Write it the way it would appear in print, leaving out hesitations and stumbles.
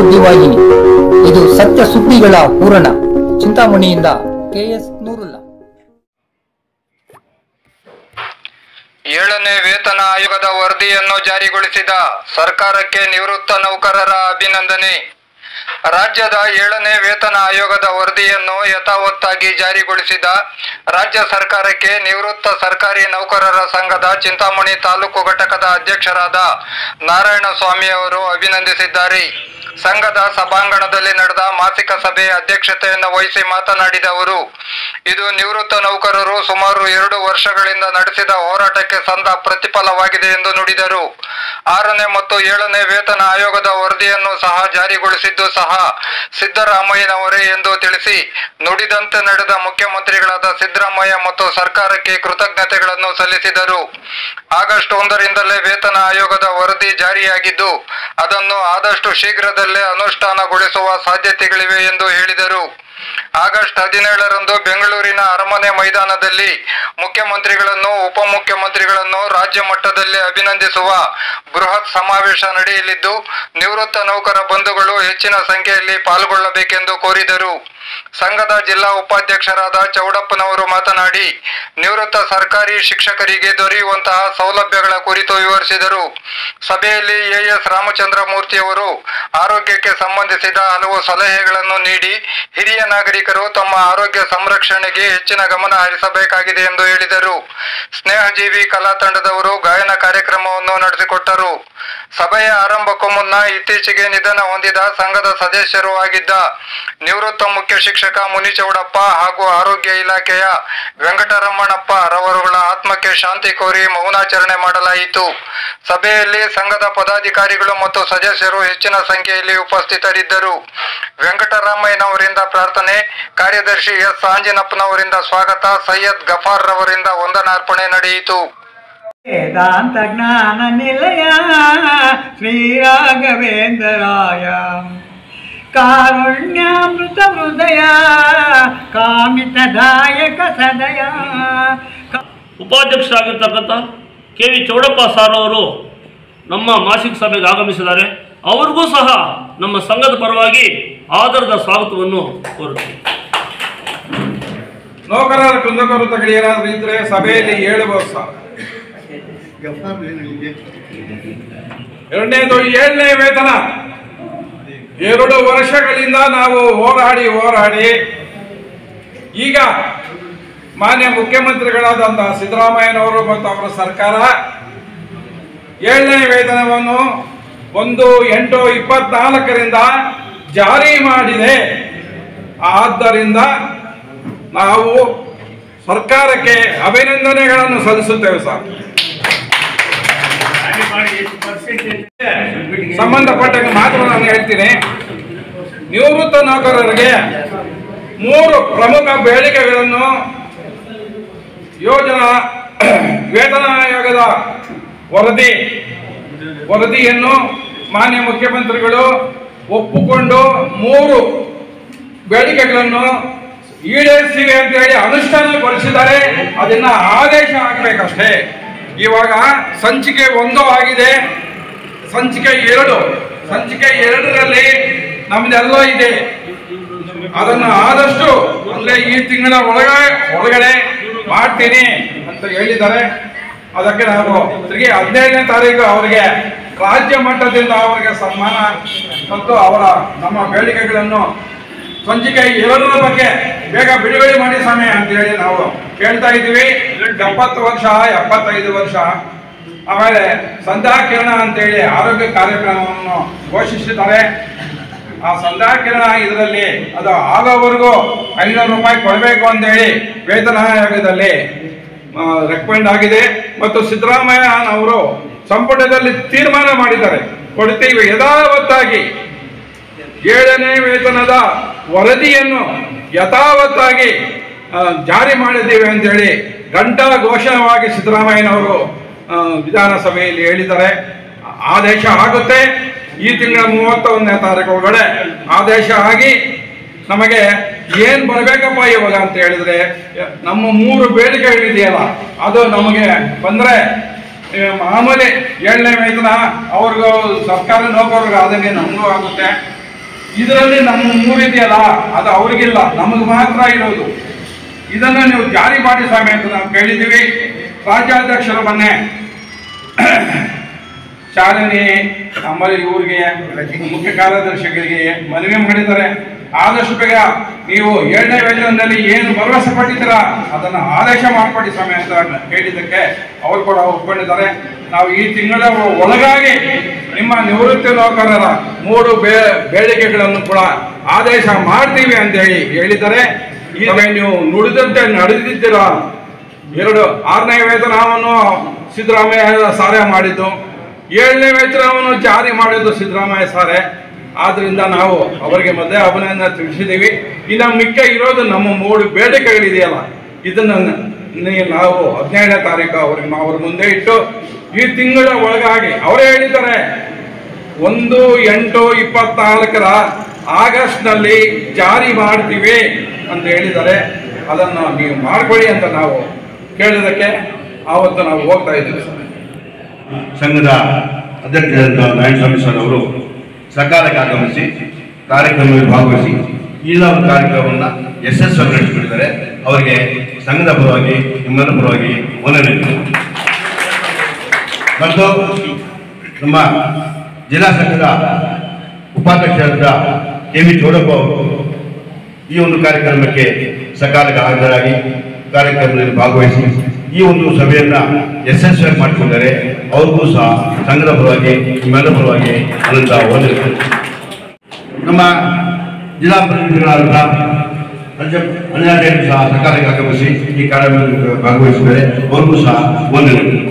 ಸುದ್ದಿವಾಹಿನಿ. ಇದು ಸತ್ಯ ಸುದ್ದಿಗಳ ಪೂರಣ. ಚಿಂತಾಮಣಿಯಿಂದ KS ನೂರುಲ್ಲಾ. 7ನೇ ವೇತನ ಆಯೋಗದ ವರದಿಯನ್ನು ಜಾರಿಗೊಳಿಸಿದ ಸರ್ಕಾರಕ್ಕೆ ನಿವೃತ್ತ ನೌಕರರ ಅಭಿನಂದನೆ. ರಾಜ್ಯದ 7ನೇ ವೇತನ ಆಯೋಗದ ವರದಿಯನ್ನು ಯಥಾವತ್ತಾಗಿ ಜಾರಿಗೊಳಿಸಿದ ರಾಜ್ಯ ಸರ್ಕಾರಕ್ಕೆ ನಿವೃತ್ತ ಸರ್ಕಾರಿ ನೌಕರರ ಸಂಘದ ಚಿಂತಾಮಣಿ ತಾಲೂಕು ಘಟಕದ ಅಧ್ಯಕ್ಷರಾದ ನಾರಾಯಣಸ್ವಾಮಿ ಅವರು ಅಭಿನಂದಿಸಿದ್ದಾರೆ. ಸಂಘದ ಸಭಾಂಗಣದಲ್ಲಿ ನಡೆದ ಮಾಸಿಕ ಸಭೆ ಅಧ್ಯಕ್ಷತೆಯನ್ನು ವಹಿಸಿ ಮಾತನಾಡಿದ ಅವರು, ಇದು ನಿವೃತ್ತ ನೌಕರರು ಸುಮಾರು 2 ವರ್ಷಗಳಿಂದ ನಡೆಸಿದ ಹೋರಾಟಕ್ಕೆ ಸಂದ ಪ್ರತಿಫಲವಾಗಿದೆ ಎಂದು ನುಡಿದರು. 6ನೇ ಮತ್ತು 7ನೇ ವೇತನ ಆಯೋಗದ ವರದಿಯನ್ನು ಸಹ ಜಾರಿಗೊಳಿಸಿದ್ದು ಸಹ ಸಿದ್ದರಾಮಯ್ಯನವರೇ ಎಂದು ತಿಳಿಸಿ, ನುಡಿದಂತೆ ನಡೆದ ಮುಖ್ಯಮಂತ್ರಿಗಳಾದ ಸಿದ್ದರಾಮಯ್ಯ ಮತ್ತು ಸರ್ಕಾರಕ್ಕೆ ಕೃತಜ್ಞತೆಗಳನ್ನು ಸಲ್ಲಿಸಿದರು. ಆಗಸ್ಟ್ 1ರಿಂದಲೇ ವೇತನ ಆಯೋಗದ ವರದಿ ಜಾರಿಯಾಗಿದ್ದು, ಅದನ್ನು ಆದಷ್ಟು ಶೀಘ್ರದಲ್ಲೇ ಅನುಷ್ಠಾನಗೊಳಿಸುವ ಸಾಧ್ಯತೆಗಳಿವೆ ಎಂದು ಹೇಳಿದರು. ಆಗಸ್ಟ್ 17ರಂದು ಬೆಂಗಳೂರಿನ ಅರಮನೆ ಮೈದಾನದಲ್ಲಿ ಮುಖ್ಯಮಂತ್ರಿಗಳನ್ನು, ಉಪಮುಖ್ಯಮಂತ್ರಿಗಳನ್ನು ರಾಜ್ಯ ಮಟ್ಟದಲ್ಲಿ ಅಭಿನಂದಿಸುವ ಬೃಹತ್ ಸಮಾವೇಶ ನಡೆಯಲಿದ್ದು, ನಿವೃತ್ತ ನೌಕರ ಬಂಧುಗಳು ಹೆಚ್ಚಿನ ಸಂಖ್ಯೆಯಲ್ಲಿ ಪಾಲ್ಗೊಳ್ಳಬೇಕೆಂದು ಕೋರಿದರು. ಸಂಘದ ಜಿಲ್ಲಾ ಉಪಾಧ್ಯಕ್ಷರಾದ ಚೌಡಪ್ಪನವರು ಮಾತನಾಡಿ, ನಿವೃತ್ತ ಸರ್ಕಾರಿ ಶಿಕ್ಷಕರಿಗೆ ದೊರೆಯುವಂತಹ ಸೌಲಭ್ಯಗಳ ಕುರಿತು ವಿವರಿಸಿದರು. ಸಭೆಯಲ್ಲಿ AS ರಾಮಚಂದ್ರ ಮೂರ್ತಿಯವರು ಆರೋಗ್ಯಕ್ಕೆ ಸಂಬಂಧಿಸಿದ ಹಲವು ಸಲಹೆಗಳನ್ನು ನೀಡಿ, ಹಿರಿಯ ನಾಗರಿಕರು ತಮ್ಮ ಆರೋಗ್ಯ ಸಂರಕ್ಷಣೆಗೆ ಹೆಚ್ಚಿನ ಗಮನ ಹರಿಸಬೇಕಾಗಿದೆ ಎಂದು ಹೇಳಿದರು. ಸ್ನೇಹಜೀವಿ ಕಲಾ ತಂಡದವರು ಗಾಯನ ಕಾರ್ಯಕ್ರಮವನ್ನು ನಡೆಸಿಕೊಟ್ಟರು. ಸಭೆಯ ಆರಂಭಕ್ಕೂ ಮುನ್ನ ಇತ್ತೀಚೆಗೆ ನಿಧನ ಹೊಂದಿದ ಸಂಘದ ಸದಸ್ಯರು ಆಗಿದ್ದ ನಿವೃತ್ತ ಮುಖ್ಯ ಶಿಕ್ಷಕ ಮುನಿಚೌಡಪ್ಪ ಹಾಗೂ ಆರೋಗ್ಯ ಇಲಾಖೆಯ ವೆಂಕಟರಮಣಪ್ಪ ರವರುಗಳ ಆತ್ಮಕ್ಕೆ ಶಾಂತಿ ಕೋರಿ ಮೌನಾಚರಣೆ ಮಾಡಲಾಯಿತು. ಸಭೆಯಲ್ಲಿ ಸಂಘದ ಪದಾಧಿಕಾರಿಗಳು ಮತ್ತು ಸದಸ್ಯರು ಹೆಚ್ಚಿನ ಸಂಖ್ಯೆಯಲ್ಲಿ ಉಪಸ್ಥಿತರಿದ್ದರು. ವೆಂಕಟರಾಮಯ್ಯನವರಿಂದ ಪ್ರಾರ್ಥನೆ, ಕಾರ್ಯದರ್ಶಿ S ಆಂಜಿನಪ್ಪನವರಿಂದ ಸ್ವಾಗತ, ಸೈಯದ್ ಗಫಾರ್ ರವರಿಂದ ವಂದನಾರ್ಪಣೆ ನಡೆಯಿತು. ವೇದಾಂತ ಜ್ಞಾನ ನಿಲಯ ಶ್ರೀ ರಾಘವೇಂದ್ರಾಯ ಕಾರುಣ್ಯಾಮೃತ ಹೃದಯ ಕಾಮಿತದಾಯಕ ಸದಯ. ಉಪಾಧ್ಯಕ್ಷರಾಗಿರ್ತಕ್ಕಂಥ KV ಚೌಡಪ್ಪ ಸಾರ್ ಅವರು ನಮ್ಮ ಮಾಸಿಕ ಸಭೆಗೆ ಆಗಮಿಸಿದ್ದಾರೆ. ಅವ್ರಿಗೂ ಸಹ ನಮ್ಮ ಸಂಘದ ಪರವಾಗಿ ಆದರದ ಸ್ವಾಗತವನ್ನು ಕೋರುತ್ತೇವೆ. ನೌಕರರ ಕುಂದುಕೊರತೆಗಳು ಏನಾದರೂ ಇದ್ರೆ ಸಭೆಯಲ್ಲಿ ಹೇಳಬಹುದು ಸರ್. ಎರಡನೇದು 7ನೇ ವೇತನ. 2 ವರ್ಷಗಳಿಂದ ನಾವು ಹೋರಾಡಿ ಈಗ ಮಾನ್ಯ ಮುಖ್ಯಮಂತ್ರಿಗಳಾದಂತಹ ಸಿದ್ದರಾಮಯ್ಯನವರು ಮತ್ತು ಅವರ ಸರ್ಕಾರ 7ನೇ ವೇತನವನ್ನು 1/8/24ರಿಂದ ಜಾರಿ ಮಾಡಿದೆ. ಆದ್ದರಿಂದ ನಾವು ಸರ್ಕಾರಕ್ಕೆ ಅಭಿನಂದನೆಗಳನ್ನು ಸಲ್ಲಿಸುತ್ತೇವೆ ಸರ್. ಸಂಬಂಧಪಟ್ಟ ಮಾತ್ರ ನಾನು ಹೇಳ್ತೀನಿ. ನಿವೃತ್ತ ನೌಕರರಿಗೆ 3 ಪ್ರಮುಖ ಬೇಡಿಕೆಗಳನ್ನು ಯೋಜನಾ ವೇತನ ಆಯೋಗದ ವರದಿಯನ್ನು ಮಾನ್ಯ ಮುಖ್ಯಮಂತ್ರಿಗಳು ಒಪ್ಪಿಕೊಂಡು 3 ಬೇಡಿಕೆಗಳನ್ನು ಈಡೇರಿಸಿವೆ ಅಂತ ಹೇಳಿ ಅನುಷ್ಠಾನಗೊಳಿಸಿದ್ದಾರೆ. ಅದನ್ನ ಆದೇಶ ಆಗಬೇಕಷ್ಟೇ. ಇವಾಗ ಸಂಚಿಕೆ 1 ಆಗಿದೆ, ಸಂಚಿಕೆ 2ರಲ್ಲಿ ನಮ್ದೆಲ್ಲ ಇದೆ. ಅದನ್ನು ಆದಷ್ಟು ಅಂದ್ರೆ ಈ ತಿಂಗಳ ಒಳಗಡೆ ಮಾಡ್ತೀನಿ ಅಂತ ಹೇಳಿದ್ದಾರೆ. ಅದಕ್ಕೆ ನಾವು 15ನೇ ತಾರೀಕು ಅವರಿಗೆ ರಾಜ್ಯ ಮಟ್ಟದಿಂದ ಅವರಿಗೆ ಸನ್ಮಾನ ಮತ್ತು ನಮ್ಮ ಬೇಡಿಕೆಗಳನ್ನು ಸಂಚಿಕೆ 2ರ ಬಗ್ಗೆ ಬೇಗ ಬಿಡುಗಡೆ ಮಾಡಿ ಸಮಯ ಅಂತ ಹೇಳಿ ನಾವು ಕೇಳ್ತಾ ಇದ್ದೀವಿ. 70 ವರ್ಷ 75 ವರ್ಷ ಆಮೇಲೆ ಸಂಧ್ಯಾಕಿರಣ ಅಂತೇಳಿ ಆರೋಗ್ಯ ಕಾರ್ಯಕ್ರಮವನ್ನು ಘೋಷಿಸಿದ್ದಾರೆ. ಆ ಸಂಧ್ಯಾಕಿರಣ ಇದರಲ್ಲಿ ಅದು ಆಗೋವರೆಗೂ 500 ರೂಪಾಯಿ ಕೊಡಬೇಕು ಅಂತೇಳಿ ವೇತನ ಆಯೋಗದಲ್ಲಿ ರೆಕಮೆಂಡ್ ಆಗಿದೆ. ಮತ್ತು ಸಿದ್ದರಾಮಯ್ಯನವರು ಸಂಪುಟದಲ್ಲಿ ತೀರ್ಮಾನ ಮಾಡಿದ್ದಾರೆ, ಕೊಡ್ತೀವಿ ಯಥಾವತ್ತಾಗಿ 7ನೇ ವೇತನದ ವರದಿಯನ್ನು ಯಥಾವತ್ತಾಗಿ ಜಾರಿ ಮಾಡಿದ್ದೀವಿ ಅಂತೇಳಿ ಘಂಟಾಘೋಷವಾಗಿ ಸಿದ್ದರಾಮಯ್ಯನವರು ವಿಧಾನಸಭೆಯಲ್ಲಿ ಹೇಳಿದ್ದಾರೆ. ಆದೇಶ ಆಗುತ್ತೆ. ಈ ತಿಂಗಳ 31ನೇ ತಾರೀಕು ಒಳಗಡೆ ಆದೇಶ ಆಗಿ ನಮಗೆ ಏನ್ ಬರಬೇಕಪ್ಪ ಇವಾಗ ಅಂತ ಹೇಳಿದ್ರೆ, ನಮ್ಮ 3 ಬೇಡಿಕೆಗಳಿದೆಯಲ್ಲ ಅದು ನಮಗೆ ಬಂದ್ರೆ ಮಾಮೂಲಿ 7ನೇ ವೇತನ ಅವ್ರಿಗೂ ಸರ್ಕಾರಿ ನೌಕರರಿಗೆ ಆದಂಗೆ ನಮಗೂ ಆಗುತ್ತೆ. ಇದರಲ್ಲಿ ನಮ್ಮ ಮೂರಿದೆಯಲ್ಲ ಅದು ಅವ್ರಿಗಿಲ್ಲ, ನಮಗೆ ಮಾತ್ರ ಇರೋದು. ಇದನ್ನು ನೀವು ಜಾರಿ ಮಾಡಿ ಸ್ವಾಮಿ ಅಂತ ನಾವು ಕೇಳಿದ್ದೀವಿ. ರಾಜ್ಯಾಧ್ಯಕ್ಷರ ಮೊನ್ನೆ ಶಾಲಿನಿ ನಮ್ಮಲ್ಲಿ ಇವ್ರಿಗೆ ಮುಖ್ಯ ಕಾರ್ಯದರ್ಶಿಗಳಿಗೆ ಮನವಿ ಮಾಡಿದ್ದಾರೆ. ಆದಷ್ಟು ಬೇಗ ನೀವು 7ನೇ ವೇತನದಲ್ಲಿ ಏನು ಭರವಸೆ ಪಟ್ಟಿದ್ದೀರಾ ಅದನ್ನು ಆದೇಶ ಮಾಡಿಕೊಡಿ ಸ್ವಾಮಿ ಅಂತ ಹೇಳಿದ್ದಕ್ಕೆ ಅವರು ಕೂಡ ಒಪ್ಕೊಂಡಿದ್ದಾರೆ. ನಾವು ಈ ತಿಂಗಳ ಒಳಗಾಗಿ ನಿಮ್ಮ ನಿವೃತ್ತಿ ನೌಕರರ 3 ಬೇಡಿಕೆಗಳನ್ನು ಕೂಡ ಆದೇಶ ಮಾಡ್ತೀವಿ ಅಂತ ಹೇಳಿದ್ದಾರೆ. ಈಗ ನೀವು ನುಡಿದಂತೆ ನಡೆದಿದ್ದೀರಾ. 6ನೇ ವೇತನವನ್ನು ಸಿದ್ದರಾಮಯ್ಯ ಸಾರೆ ಮಾಡಿದ್ದು, 7ನೇ ವೇತನವನ್ನು ಜಾರಿ ಮಾಡಿದ್ದು ಸಿದ್ದರಾಮಯ್ಯ ಸಾರೆ. ಆದ್ರಿಂದ ನಾವು ಅವರಿಗೆ ಮೊದಲೇ ಅಭಿನಂದನೆ ತಿಳಿಸಿದ್ದೀವಿ. ಇನ್ನು ಮಿಕ್ಕ ಇರೋದು ನಮ್ಮ 3 ಬೇಡಿಕೆಗಳಿದೆಯಲ್ಲ, ಇದನ್ನು ನಾವು 17ನೇ ತಾರೀಕು ಅವ್ರ ಮುಂದೆ ಇಟ್ಟು ಈ ತಿಂಗಳ ಒಳಗಾಗಿ ಅವರೇ ಹೇಳಿದ್ದಾರೆ 1/8/24 ಆಗಸ್ಟ್ನಲ್ಲಿ ಜಾರಿ ಮಾಡ್ತೀವಿ ಅಂತ ಹೇಳಿದ್ದಾರೆ. ಅದನ್ನು ನೀವು ಮಾಡ್ಕೊಳ್ಳಿ ಅಂತ ನಾವು ಕೇಳಿದಕ್ಕೆ ಆವತ್ತು ನಾವು ಹೋಗ್ತಾ ಇದ್ದೀವಿ. ಸಂಘದ ಅಧ್ಯಕ್ಷರಾದ ನಾರಾಯಣಸ್ವಾಮಿ ಸರ್ ಅವರು ಸಕಾಲಕ್ಕೆ ಆಗಮಿಸಿ ಕಾರ್ಯಕ್ರಮದಲ್ಲಿ ಭಾಗವಹಿಸಿ ಈ ಕಾರ್ಯಕ್ರಮವನ್ನು ಯಶಸ್ವಿಯಾಗಿ ನಡೆಸಿಬಿಟ್ಟಿದ್ದಾರೆ. ಅವರಿಗೆ ಸಂಘದ ಪರವಾಗಿ ನಿಮ್ಮೆಲ್ಲ ಪರವಾಗಿ ವಂದನೆಗಳು. ಮತ್ತು ನಮ್ಮ ಜಿಲ್ಲಾ ಸಂಘದ ಉಪಾಧ್ಯಕ್ಷರಾದ KV ಚೌಡಪ್ಪ ಅವರು ಈ ಒಂದು ಕಾರ್ಯಕ್ರಮಕ್ಕೆ ಸಕಾಲಕ್ಕೆ ಹಾಜರಾಗಿ ಕಾರ್ಯಕ್ರಮದಲ್ಲಿ ಭಾಗವಹಿಸಿ ಈ ಒಂದು ಸಭೆಯನ್ನ ಯಶಸ್ವಿಯಾಗಿ ಮಾಡಿಕೊಂಡಿದ್ದಾರೆ. ಅವ್ರಿಗೂ ಸಹ ಸಂಘದ ಪರವಾಗಿ ನಿಮ್ಮೆಲ್ಲ ಪರವಾಗಿ ಅನಂತ ವಂದನೆಗಳು. ನಮ್ಮ ಜಿಲ್ಲಾ ಪ್ರತಿನಿಧಿಗಳಾದ ಅಂಜನಾದೇವಿ ಸಹ ಸಕಾಲಕ್ಕೆ ಆಗಮಿಸಿ ಈ ಕಾರ್ಯಕ್ರಮದಲ್ಲಿ ಭಾಗವಹಿಸಿದ್ದಾರೆ. ಅವ್ರಿಗೂ ಸಹ ವಂದನೆಗಳು.